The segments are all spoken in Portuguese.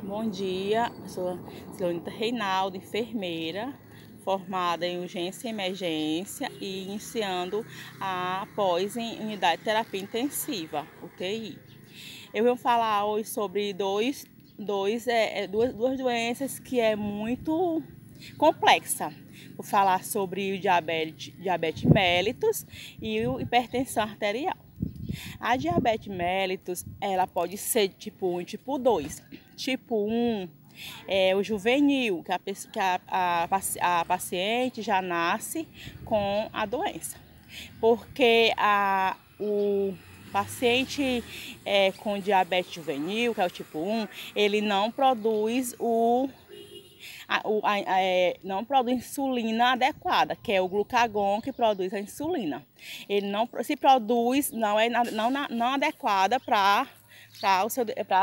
Bom dia, eu sou Silonita Reinaldo, enfermeira, formada em urgência e emergência e iniciando a pós em unidade de terapia intensiva, UTI. Eu vou falar hoje sobre duas doenças que é muito complexa. Vou falar sobre o diabetes mellitus e o hipertensão arterial. A diabetes mellitus, ela pode ser tipo 1 e tipo 2. Tipo 1 é o juvenil, que a paciente já nasce com a doença. Porque o paciente com diabetes juvenil, que é o tipo 1, ele não produz não produz insulina adequada, que é o glucagon que produz a insulina. Ele não se produz, não adequada para a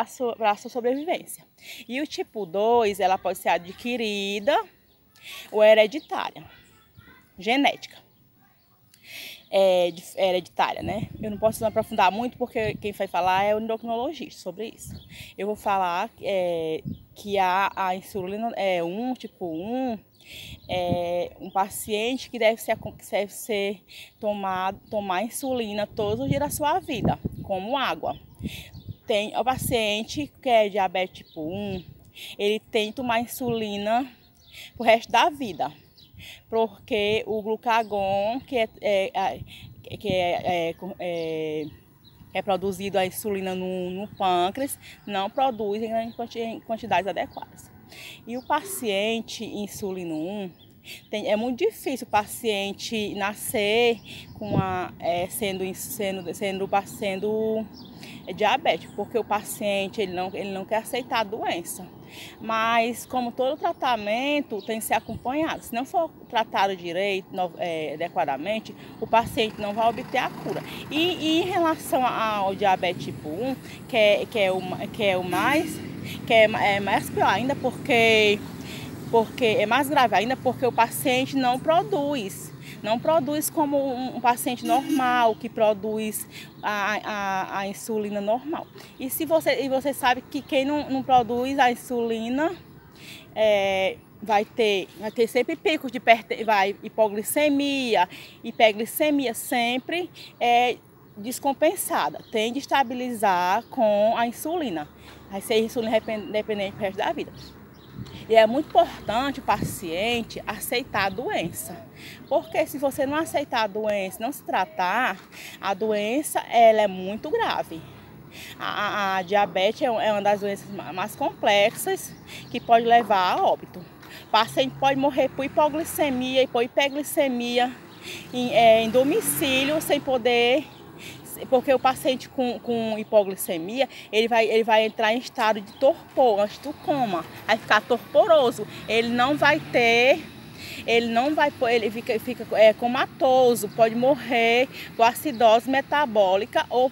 sua sobrevivência. E o tipo 2, ela pode ser adquirida ou hereditária, genética. Hereditária, né? Eu não posso me aprofundar muito porque quem vai falar é o endocrinologista sobre isso. Eu vou falar que a insulina é tipo 1, um paciente que deve tomar insulina todos os dias da sua vida, como água. Tem o paciente que é diabetes tipo 1, ele tem que tomar insulina pro resto da vida, porque o glucagon é produzido a insulina no pâncreas, não produz em quantidades adequadas. E o paciente insulino 1, é muito difícil o paciente nascer sendo diabético, porque o paciente ele não quer aceitar a doença. Mas como todo tratamento tem que ser acompanhado, se não for tratado direito, adequadamente, o paciente não vai obter a cura. E em relação ao diabetes tipo 1, é mais pior ainda, porque é mais grave ainda, porque o paciente não produz como um paciente normal que produz a insulina normal. E você sabe que quem não produz a insulina vai ter sempre picos de hipoglicemia, hiperglicemia sempre descompensada. Tem de estabilizar com a insulina. Vai ser insulina dependente pro resto da vida. E é muito importante o paciente aceitar a doença, porque se você não aceitar a doença, não se tratar, a doença ela é muito grave. A diabetes é uma das doenças mais complexas que pode levar a óbito. O paciente pode morrer por hipoglicemia e por hiperglicemia em domicílio sem poder. Porque o paciente com hipoglicemia, ele vai entrar em estado de torpor, antes do coma, vai ficar torporoso, ele fica comatoso, pode morrer por acidose metabólica ou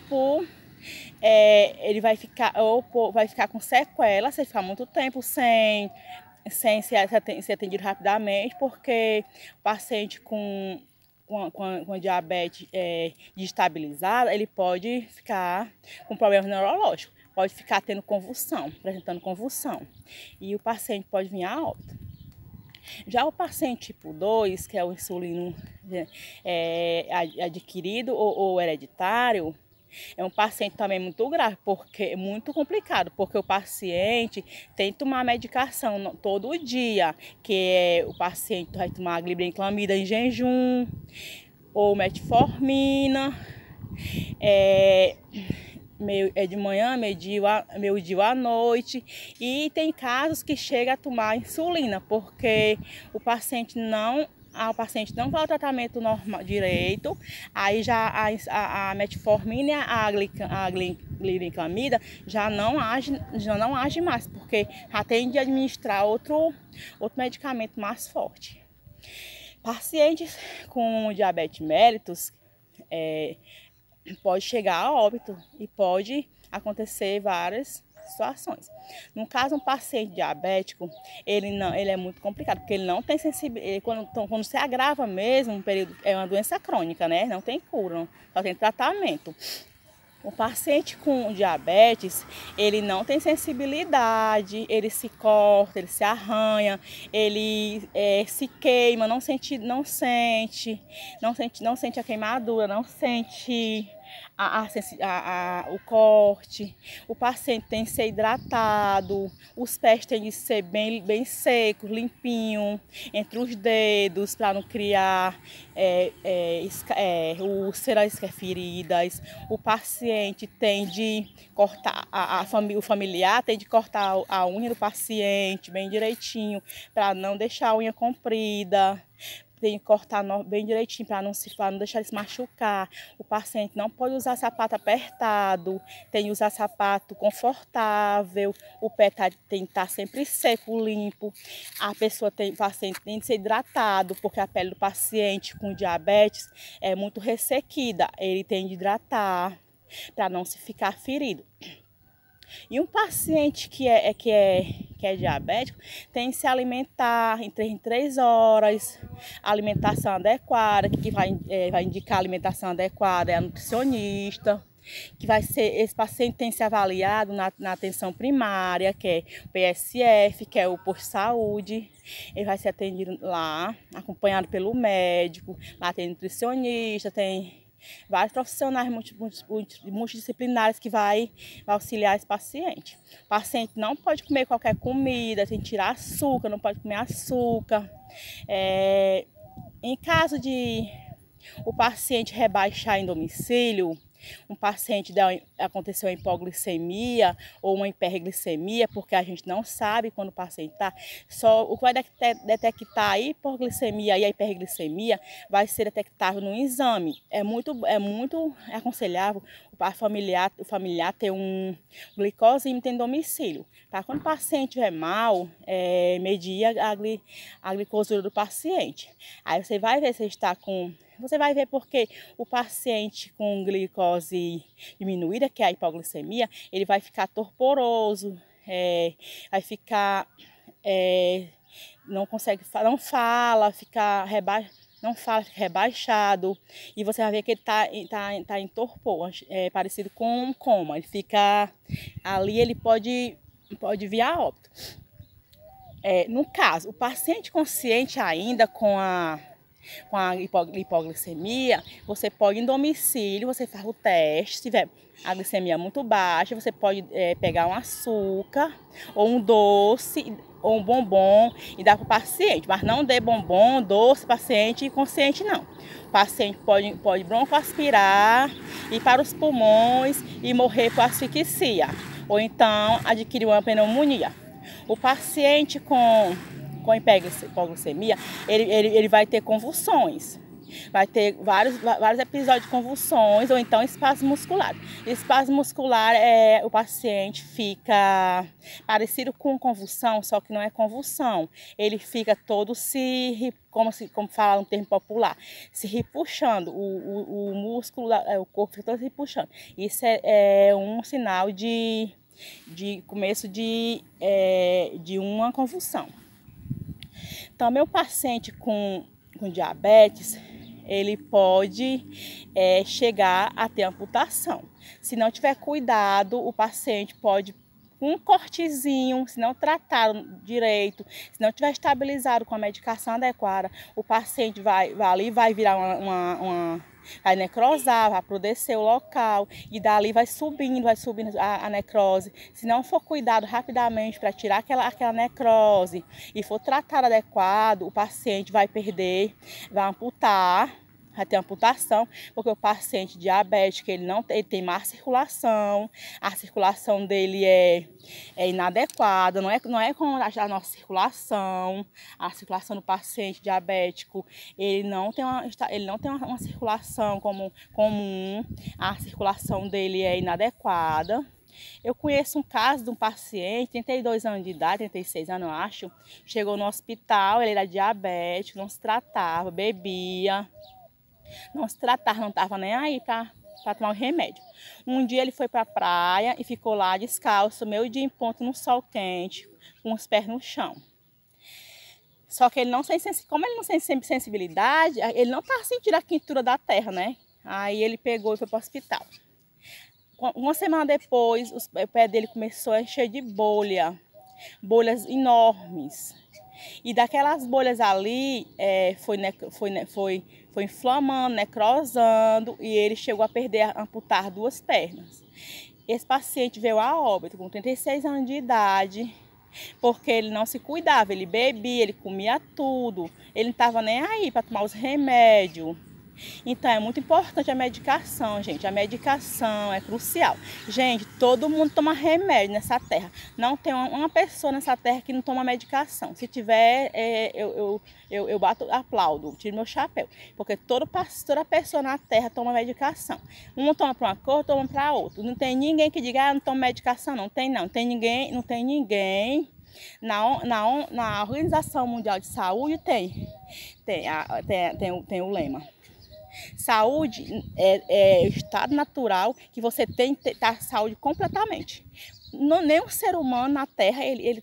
ele vai ficar com sequelas, se ficar muito tempo sem ser atendido rapidamente, porque o paciente com diabetes desestabilizada, ele pode ficar com problemas neurológicos, pode ficar apresentando convulsão, e o paciente pode vir a óbito. Já o paciente tipo 2, que é o insulino adquirido ou hereditário, é um paciente também muito grave, porque é muito complicado, porque o paciente tem que tomar medicação todo dia, que o paciente vai tomar glibenclamida em jejum, ou metformina, de manhã, meio-dia à noite, e tem casos que chega a tomar insulina, porque o paciente não vai ao tratamento normal direito, aí já a metformina e a glibenclamida já não age mais, porque já tem de administrar outro medicamento mais forte. Pacientes com diabetes mellitus pode chegar a óbito e pode acontecer várias situações. No caso, um paciente diabético, ele é muito complicado, porque ele não tem sensibilidade. Quando se agrava mesmo, é uma doença crônica, né? Não tem cura, só tem tratamento. O paciente com diabetes, ele não tem sensibilidade, ele se corta, ele se arranha, ele se queima, não sente a queimadura, não sente o corte. O paciente tem que ser hidratado, os pés têm de ser bem secos, limpinho, entre os dedos, para não criar úlceras, feridas. O paciente tem de cortar, o familiar tem de cortar a unha do paciente bem direitinho, para não deixar a unha comprida. Tem que cortar bem direitinho para não deixar ele se machucar. O paciente não pode usar sapato apertado, tem que usar sapato confortável. O pé tem que estar sempre seco, limpo. O paciente tem que ser hidratado, porque a pele do paciente com diabetes é muito ressequida. Ele tem de hidratar para não se ficar ferido. E um paciente que é diabético tem que se alimentar em 3 horas, alimentação adequada, que vai indicar a alimentação adequada é a nutricionista, esse paciente tem que ser avaliado na atenção primária, que é o PSF, que é o posto de saúde. Ele vai ser atendido lá, acompanhado pelo médico, lá tem nutricionista, tem vários profissionais multidisciplinares que vai auxiliar esse paciente. O paciente não pode comer qualquer comida, tem que tirar açúcar, não pode comer açúcar. Em caso de o paciente rebaixar em domicílio, um paciente aconteceu uma hipoglicemia ou uma hiperglicemia, porque a gente não sabe quando o paciente está. Só o que vai detectar a hipoglicemia e a hiperglicemia vai ser detectável no exame. É muito aconselhável o familiar ter um glicosímetro em domicílio. Tá? Quando o paciente é mal, medir a glicosura do paciente. Aí você vai ver se está com... Você vai ver porque o paciente com glicose diminuída, que é a hipoglicemia, ele vai ficar torporoso, vai ficar, não fala, fica rebaixado, e você vai ver que ele tá em torpor, parecido com um coma. Ele fica ali, ele pode vir a óbito. No caso, o paciente consciente ainda com a hipoglicemia, você pode ir em domicílio, você faz o teste, se tiver a glicemia muito baixa, você pode pegar um açúcar ou um doce ou um bombom e dar para o paciente, mas não dê bombom, doce, paciente consciente não. O paciente pode broncoaspirar, ir para os pulmões e morrer por asfixia, ou então adquirir uma pneumonia. O paciente com hipoglicemia, ele vai ter convulsões, vai ter vários episódios de convulsões ou então espasmo muscular. Espasmo muscular o paciente fica parecido com convulsão, só que não é convulsão. Ele fica todo como fala no termo popular, se repuxando, o músculo, o corpo fica todo se repuxando. Isso é um sinal de começo de uma convulsão. Então, meu paciente com diabetes, ele pode chegar a ter amputação. Se não tiver cuidado, o paciente pode, com um cortezinho, se não tratado direito, se não tiver estabilizado com a medicação adequada, o paciente vai virar vai necrosar, vai apodrecer o local e dali vai subindo a necrose. Se não for cuidado rapidamente para tirar aquela necrose e for tratado adequado, o paciente vai amputar. Vai ter amputação, porque o paciente diabético ele tem má circulação, a circulação dele é inadequada, não é como a nossa circulação. A circulação do paciente diabético, ele não tem uma circulação comum, a circulação dele é inadequada. Eu conheço um caso de um paciente, 32 anos de idade, 36 anos eu acho, chegou no hospital, ele era diabético, não se tratava, bebia. Não se tratava, não estava nem aí para tomar o remédio. Um dia ele foi para a praia e ficou lá descalço, meio dia em ponto no sol quente, com os pés no chão. Só que como ele não tem sensibilidade, ele não estava sentindo a quentura da terra, né? Aí ele pegou e foi para o hospital. Uma semana depois, o pé dele começou a encher de bolhas enormes. E daquelas bolhas ali, foi inflamando, necrosando, e ele chegou a amputar 2 pernas. Esse paciente veio a óbito com 36 anos de idade, porque ele não se cuidava, ele bebia, ele comia tudo, ele não estava nem aí para tomar os remédios. Então é muito importante a medicação, gente. A medicação é crucial. Gente, todo mundo toma remédio nessa terra. Não tem uma pessoa nessa terra que não toma medicação. Se tiver, eu bato, aplaudo, tiro meu chapéu. Porque toda pessoa na terra toma medicação. Um toma para uma cor, outro toma para outra. Não tem ninguém que diga, não toma medicação, não. Não tem ninguém. Na Organização Mundial de Saúde tem o lema. Saúde é estado natural que você tem que ter saúde completamente. Nenhum ser humano na Terra ele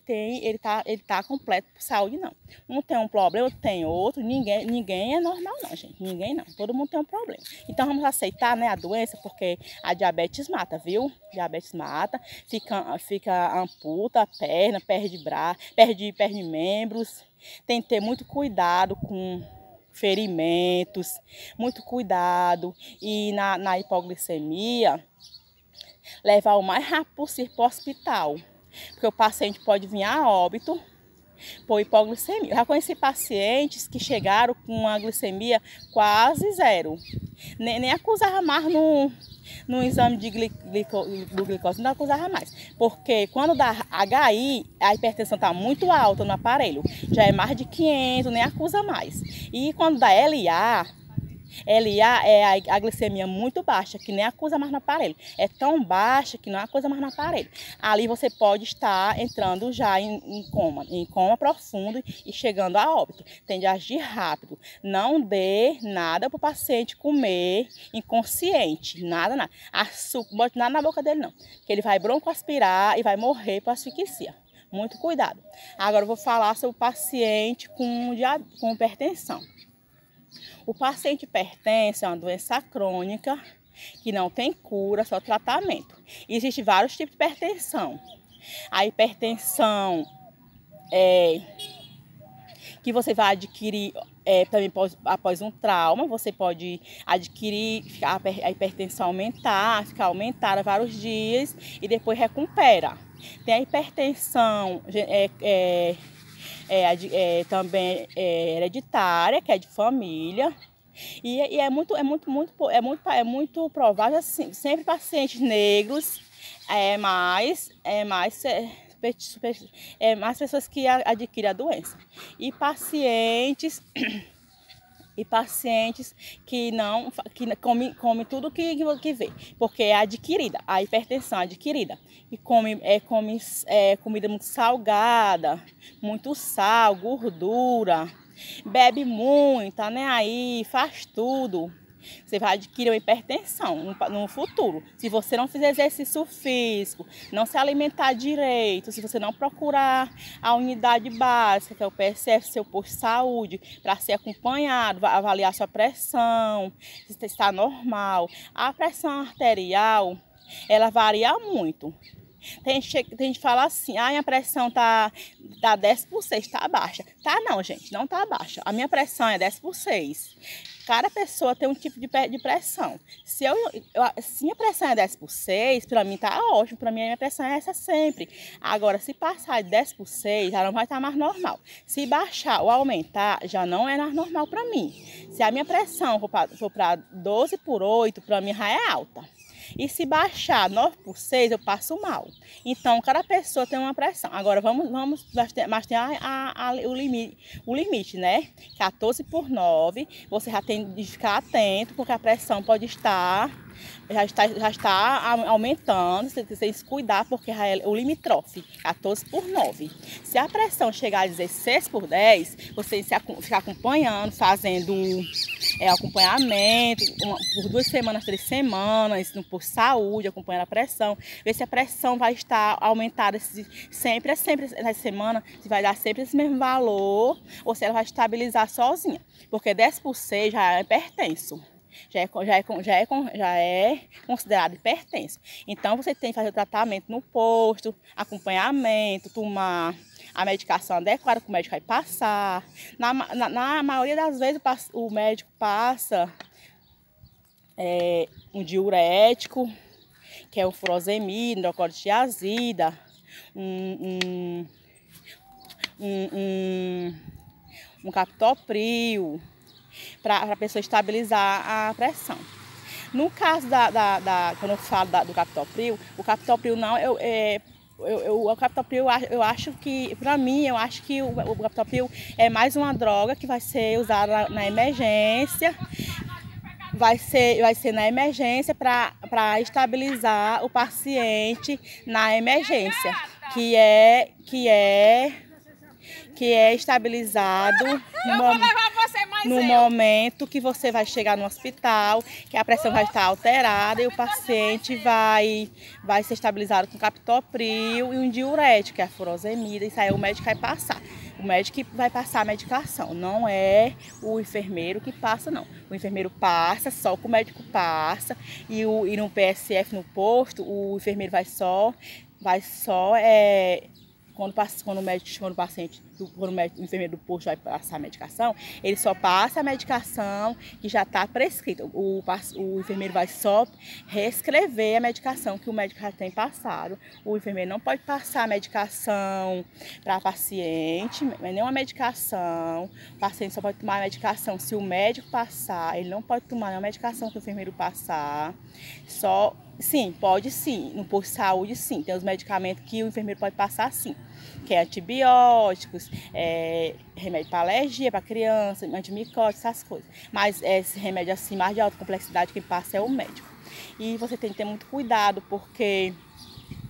tá completo por saúde, não. Um tem um problema, outro tem outro. Ninguém é normal, não, gente. Ninguém não. Todo mundo tem um problema. Então vamos aceitar, né, a doença, porque a diabetes mata, viu? Diabetes mata, amputa a perna, perde membros. Tem que ter muito cuidado com ferimentos, muito cuidado, e na hipoglicemia, levar o mais rápido possível para o hospital, porque o paciente pode vir a óbito por hipoglicemia. Eu já conheci pacientes que chegaram com uma glicemia quase 0, nem acusava mais no exame de glicose, não acusava mais, porque quando dá HI, a hipertensão está muito alta no aparelho, já é mais de 500, nem acusa mais. E quando dá LA é a glicemia muito baixa, que nem acusa mais no aparelho. É tão baixa que não acusa mais no aparelho. Ali você pode estar entrando já em coma profundo e chegando a óbito. Tem de agir rápido. Não dê nada para o paciente comer inconsciente. Nada. Açúcar, bote nada na boca dele, não. Que ele vai broncoaspirar e vai morrer por asfixia. Muito cuidado. Agora eu vou falar sobre o paciente com hipertensão. O paciente hipertenso é uma doença crônica que não tem cura, só tratamento. Existem vários tipos de hipertensão. A hipertensão que você vai adquirir também após um trauma, você pode adquirir, a hipertensão ficar aumentada vários dias e depois recupera. Tem a hipertensão também hereditária, que é de família, e é muito provável, assim, sempre pacientes negros, mais pessoas que adquirem a doença, e pacientes que come tudo que vê, porque é adquirida, a hipertensão é adquirida, e come comida muito salgada, muito sal, gordura, bebe muito, tá nem aí, faz tudo. Você vai adquirir uma hipertensão no futuro. Se você não fizer exercício físico, não se alimentar direito, se você não procurar a unidade básica, que é o PSF, seu posto de saúde, para ser acompanhado, avaliar sua pressão, se está normal. A pressão arterial, ela varia muito. Tem gente que fala assim, minha pressão tá 10/6, tá baixa. Tá não, gente, não tá baixa. A minha pressão é 10/6. Cada pessoa tem um tipo de pressão. Se minha pressão é 10/6, para mim tá ótimo. Para mim a minha pressão é essa sempre. Agora, se passar de 10/6, já não vai estar mais normal. Se baixar ou aumentar, já não é mais normal para mim. Se a minha pressão for para 12/8, para mim já é alta. E se baixar 9/6, eu passo mal. Então, cada pessoa tem uma pressão. Agora, mas tem o limite, né? 14/9, você já tem de ficar atento, porque a pressão pode já está aumentando, você tem que se cuidar, porque é o limítrofe, 14/9. Se a pressão chegar a 16/10, você ficar acompanhando, fazendo acompanhamento por 2 semanas, 3 semanas, por saúde, acompanhando a pressão, ver se a pressão vai estar aumentada sempre na semana, se vai dar sempre esse mesmo valor, ou se ela vai estabilizar sozinha, porque 10/6 já é hipertenso. já é considerado hipertenso. Então, você tem que fazer o tratamento no posto, acompanhamento, tomar a medicação adequada que o médico vai passar. Na maioria das vezes, o médico passa um diurético, que é o furosemida, hidroclorotiazida, um captopril, para a pessoa estabilizar a pressão. No caso quando eu falo do captopril, o captopril não, o captopril, eu acho que, para mim, eu acho que o captopril é mais uma droga que vai ser usada na emergência, vai ser na emergência para estabilizar o paciente na emergência, que é estabilizado no momento que você vai chegar no hospital, que a pressão vai estar alterada e o paciente vai ser estabilizado com captopril e um diurético, que é a furosemida. Isso aí o médico vai passar. O médico que vai passar a medicação, não é o enfermeiro que passa, não. O enfermeiro passa, só que o médico passa, e no PSF, no posto, o enfermeiro vai só quando o enfermeiro do posto vai passar a medicação, ele só passa a medicação que já está prescrita. O enfermeiro vai só reescrever a medicação que o médico já tem passado. O enfermeiro não pode passar a medicação para paciente, nenhuma medicação. O paciente só pode tomar a medicação se o médico passar. Ele não pode tomar nenhuma medicação que o enfermeiro passar. Sim, pode sim. No posto de saúde, sim. Tem os medicamentos que o enfermeiro pode passar, sim. Que é antibióticos, remédio para alergia para criança, antimicóticos, essas coisas. Mas esse remédio assim, mais de alta complexidade, quem passa é o médico. E você tem que ter muito cuidado, porque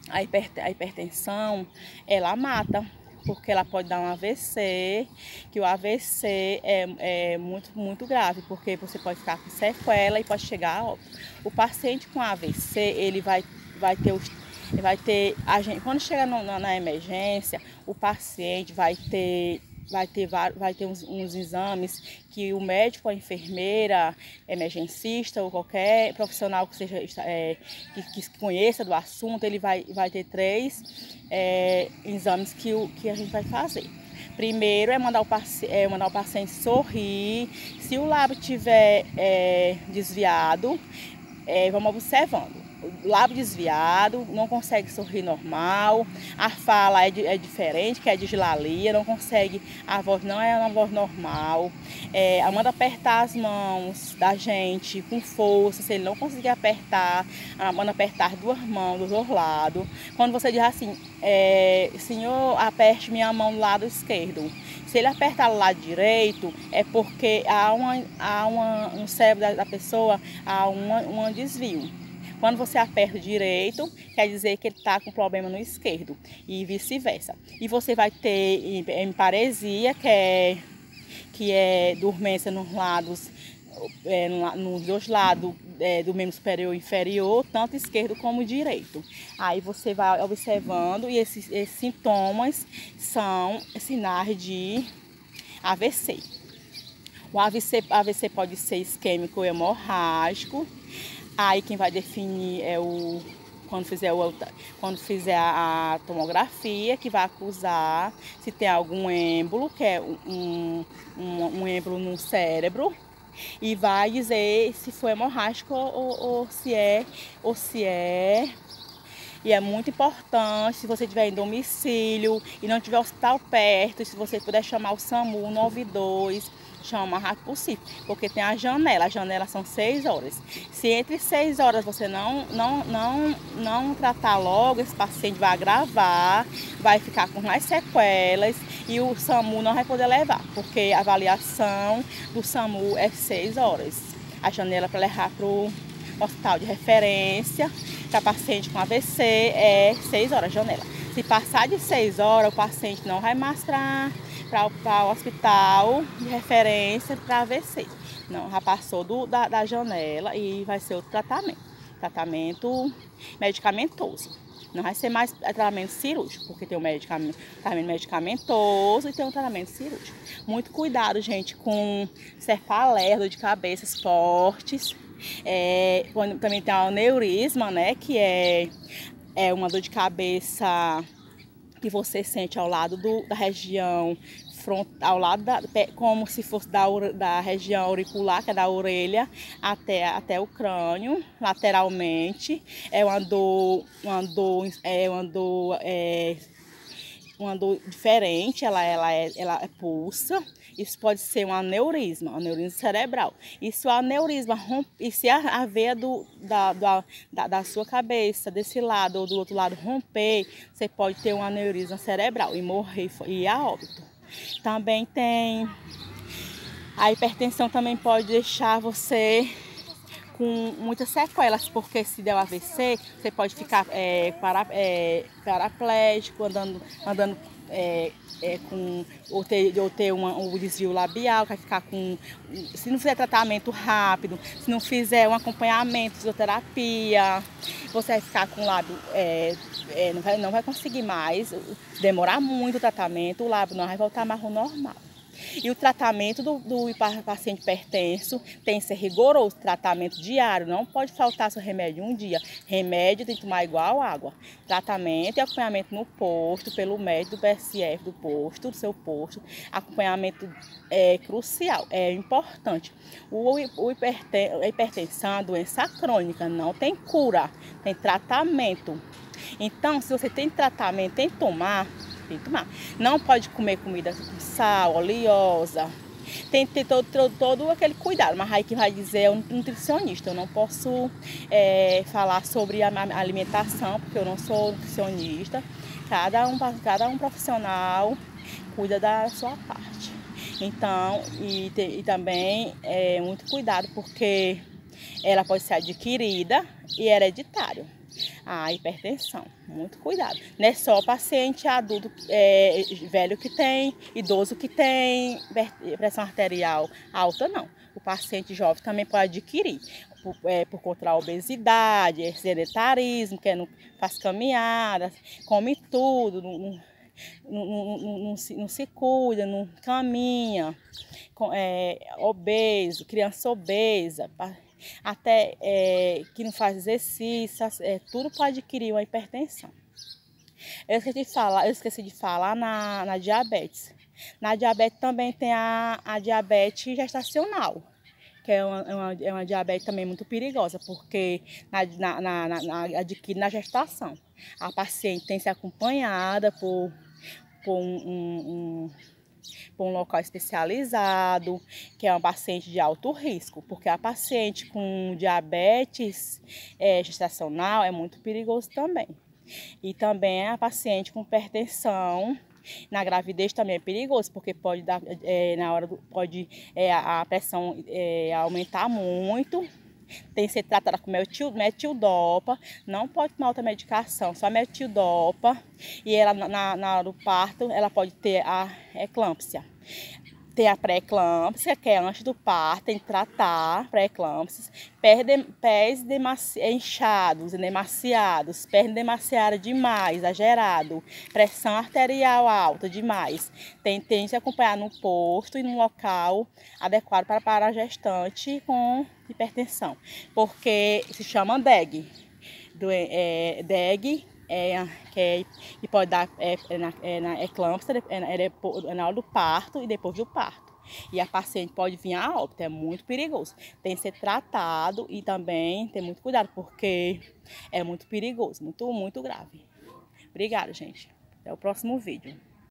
a hipertensão, ela mata. Porque ela pode dar um AVC, que o AVC é muito, muito grave, porque você pode ficar com sequela e pode chegar a óbito. O paciente com AVC, ele vai ter quando chega na emergência, o paciente vai ter uns exames que o médico, a enfermeira, emergencista ou qualquer profissional que seja que conheça do assunto, ele vai ter 3 exames que a gente vai fazer. Primeiro é mandar o paciente sorrir. Se o lábio estiver desviado, vamos observando. O lábio desviado, não consegue sorrir normal, a fala é diferente, que é dislalia, não consegue, a voz não é uma voz normal. Manda apertar as mãos da gente com força, se ele não conseguir apertar, manda apertar 2 mãos dos 2 lados. Quando você diz assim, senhor, aperte minha mão do lado esquerdo. Se ele apertar do lado direito, é porque no cérebro da pessoa há um desvio. Quando você aperta o direito, quer dizer que ele está com problema no esquerdo e vice-versa. E você vai ter hemiparesia, que é dormência nos lados, nos 2 lados do membro superior e inferior, tanto esquerdo como direito. Aí você vai observando e esses sintomas são sinais de AVC. O AVC pode ser isquêmico ou hemorrágico. Aí quem vai definir é quando fizer a tomografia, que vai acusar se tem algum êmbolo, que é um êmbolo no cérebro, e vai dizer se foi hemorrágico ou se é. E é muito importante, se você estiver em domicílio e não tiver hospital perto, se você puder chamar o SAMU 192, chama o mais rápido possível, porque tem a janela são 6 horas. Se entre 6 horas você não tratar logo, esse paciente vai agravar, vai ficar com mais sequelas e o SAMU não vai poder levar, porque a avaliação do SAMU é 6 horas. A janela para levar para o hospital de referência para paciente com AVC é 6 horas, janela. Se passar de 6 horas, o paciente não vai mais para o hospital de referência para AVC. Não, já passou da janela e vai ser outro tratamento medicamentoso. Não vai ser mais tratamento cirúrgico, porque tem um tratamento medicamentoso e tem um tratamento cirúrgico. Muito cuidado, gente, com cefaleia, dor de cabeças fortes. Também tem o aneurisma, né, que é uma dor de cabeça que você sente ao lado da região ao lado como se fosse da região auricular, que é da orelha, até o crânio, lateralmente. É uma dor diferente, ela pulsa. Isso pode ser um aneurisma cerebral. E se o aneurisma e se a veia da sua cabeça, desse lado ou do outro lado romper, você pode ter um aneurisma cerebral e morrer e ir a óbito. Também tem a hipertensão, também pode deixar você com muitas sequelas, porque se der um AVC, você pode ficar paraplégico, andando ou ter um desvio labial, vai ficar com, se não fizer tratamento rápido, se não fizer um acompanhamento, fisioterapia, você vai ficar com o lábio, não vai conseguir mais, demorar muito o tratamento, o lábio não vai voltar mais ao normal. E o tratamento do paciente hipertenso tem que ser rigoroso, tratamento diário, não pode faltar seu remédio um dia. Remédio tem que tomar igual água. Tratamento e acompanhamento no posto, pelo médico do PSF do posto, do seu posto. Acompanhamento é crucial, é importante. A hipertensão é uma doença crônica, não tem cura, tem tratamento. Então, se você tem tratamento, tem que tomar. Não pode comer comida com sal, oleosa. Tem que ter todo aquele cuidado. Mas aí que vai dizer é um nutricionista. Eu não posso falar sobre a alimentação, porque eu não sou nutricionista. Cada um profissional cuida da sua parte. Então, e também muito cuidado, porque ela pode ser adquirida e hereditário. A hipertensão, muito cuidado. Não é só paciente adulto, velho que tem, idoso que tem pressão arterial alta, não. O paciente jovem também pode adquirir, por conta da obesidade, sedentarismo, que não faz caminhadas, come tudo, não se cuida, não caminha, obeso, criança obesa, até que não faz exercício, tudo pode adquirir uma hipertensão. Eu esqueci de falar na diabetes. Na diabetes também tem a diabetes gestacional, que é uma diabetes também muito perigosa, porque adquire na gestação. A paciente tem que ser acompanhada por um local especializado, que é uma paciente de alto risco, porque a paciente com diabetes gestacional é muito perigoso também. E também a paciente com hipertensão na gravidez também é perigoso, porque pode dar a pressão aumentar muito. Tem que ser tratada com metildopa, não pode tomar outra medicação, só metildopa. E ela, na hora do parto, ela pode ter a eclâmpsia. Tem a pré-eclâmpsia, que é antes do parto, tem que tratar pré-eclâmpsias. Pés inchados, demasiados, perna demasiada demais, exagerado, pressão arterial alta demais. Tem que se acompanhar no posto e no local adequado para a gestante com hipertensão, porque se chama DEG. DEG e pode dar na eclâmpsia, na hora do parto e depois do parto. E a paciente pode vir a óbito, é muito perigoso. Tem que ser tratado e também ter muito cuidado, porque é muito perigoso, muito, muito grave. Obrigada, gente. Até o próximo vídeo.